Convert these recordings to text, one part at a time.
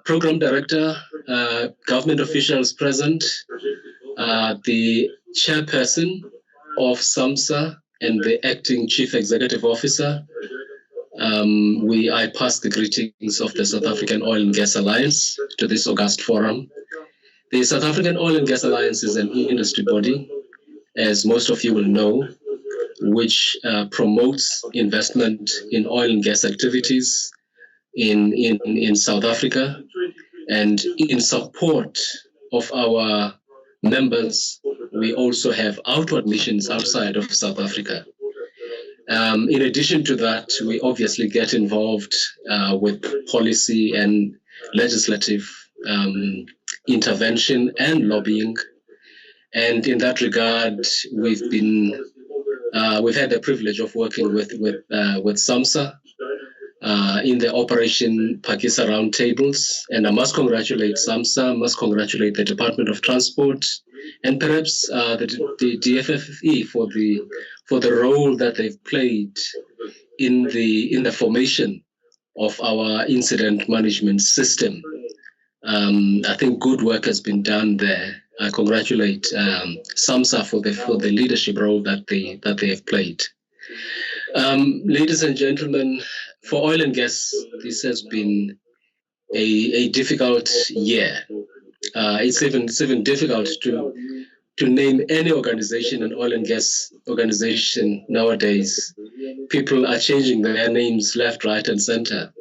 Program Director, government officials present, the chairperson of Samsa and the acting chief executive officer. I pass the greetings of the South African Oil and Gas Alliance to this August forum. The South African Oil and Gas Alliance is an industry body, as most of you will know, which promotes investment in oil and gas activities in South Africa. And in support of our members, we also have outward missions outside of South Africa. In addition to that, we obviously get involved with policy and legislative intervention and lobbying. And in that regard, we've had the privilege of working with Samsa in the Operation Pakisa roundtables. And I must congratulate Samsa, must congratulate the Department of Transport, and perhaps the DFFE for the role that they've played in the formation of our incident management system. I think good work has been done there. I congratulate Samsa for the leadership role that they have played. Ladies and gentlemen, for oil and gas, this has been a difficult year. It's even difficult to name any organization, an oil and gas organization nowadays. People are changing their names left, right, and center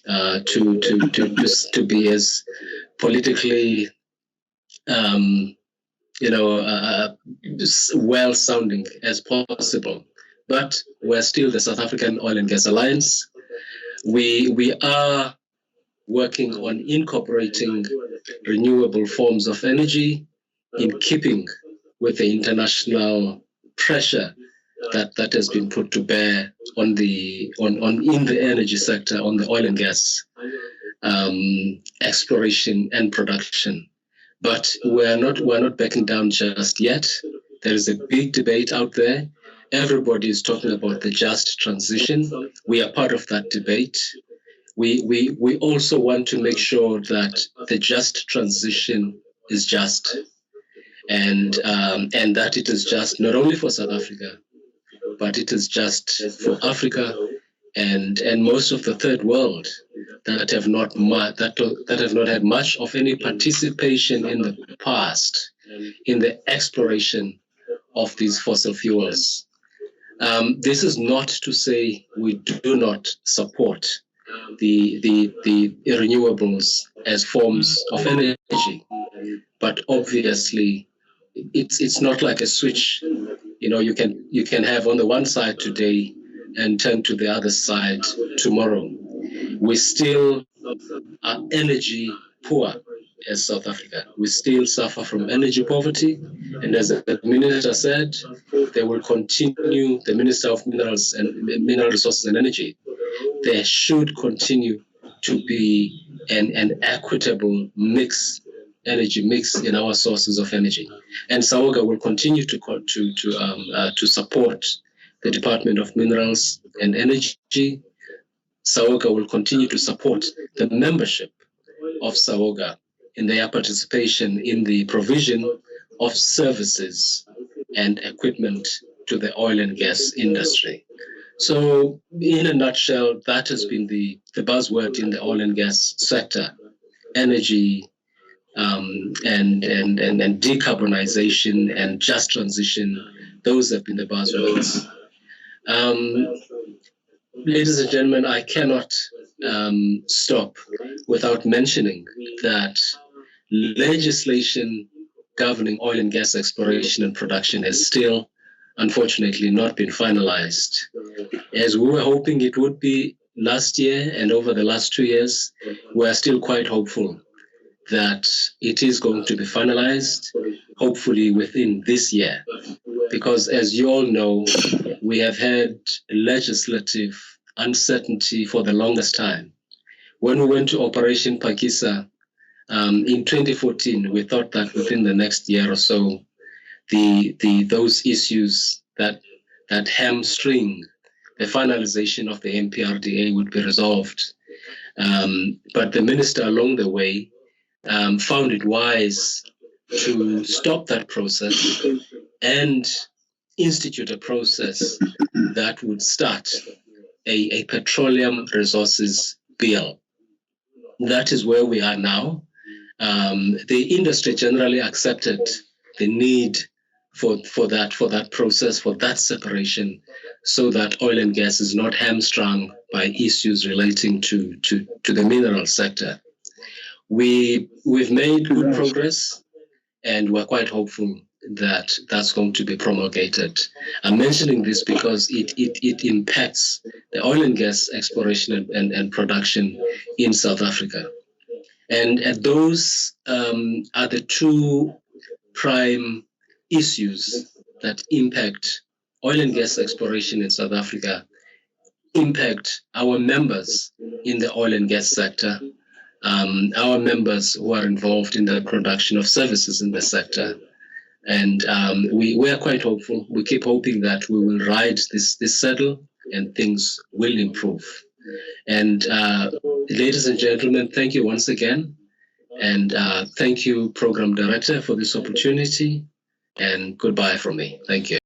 to be as politically well-sounding as possible. But we're still the South African Oil and Gas Alliance. We are working on incorporating renewable forms of energy in keeping with the international pressure that has been put to bear in the energy sector, on the oil and gas exploration and production. But we're not backing down just yet. There is a big debate out there. Everybody is talking about the just transition. We are part of that debate. We also want to make sure that the just transition is just, and that it is just not only for South Africa, but it is just for Africa and most of the third world that have not had much of any participation in the past in the exploration of these fossil fuels. This is not to say we do not support the renewables as forms of energy, but obviously it's not like a switch. You can have on the one side today and turn to the other side tomorrow. We still are energy poor as South Africa. We still suffer from energy poverty, and as the minister said, they will continue, the Minister of Minerals and Mineral Resources and Energy, there should continue to be an equitable energy mix in our sources of energy. And SAOGA will continue to support the Department of Minerals and Energy. SAOGA will continue to support the membership of SAOGA in their participation in the provision of services and equipment to the oil and gas industry. So in a nutshell, that has been the buzzword in the oil and gas sector: energy and decarbonization and just transition. Those have been the buzzwords. Ladies and gentlemen, I cannot stop without mentioning that legislation governing oil and gas exploration and production has still, unfortunately, not been finalized. As we were hoping it would be last year and over the last 2 years, we are still quite hopeful that it is going to be finalized, hopefully within this year. Because as you all know, we have had legislative uncertainty for the longest time. When we went to Operation Pakisa in 2014, we thought that within the next year or so, those issues that hamstring the finalization of the MPRDA would be resolved. But the minister along the way found it wise to stop that process and institute a process that would start a petroleum resources bill. That is where we are now. The industry generally accepted the need for that process, for that separation, so that oil and gas is not hamstrung by issues relating to the mineral sector. We've made good progress, and we're quite hopeful that that's going to be promulgated. I'm mentioning this because it impacts the oil and gas exploration and production in South Africa. And those are the two prime issues that impact oil and gas exploration in South Africa, impact our members in the oil and gas sector, our members who are involved in the production of services in the sector. And we are quite hopeful. We keep hoping that we will ride this saddle and things will improve. And ladies and gentlemen, thank you once again. And thank you, Program Director, for this opportunity. And goodbye from me. Thank you.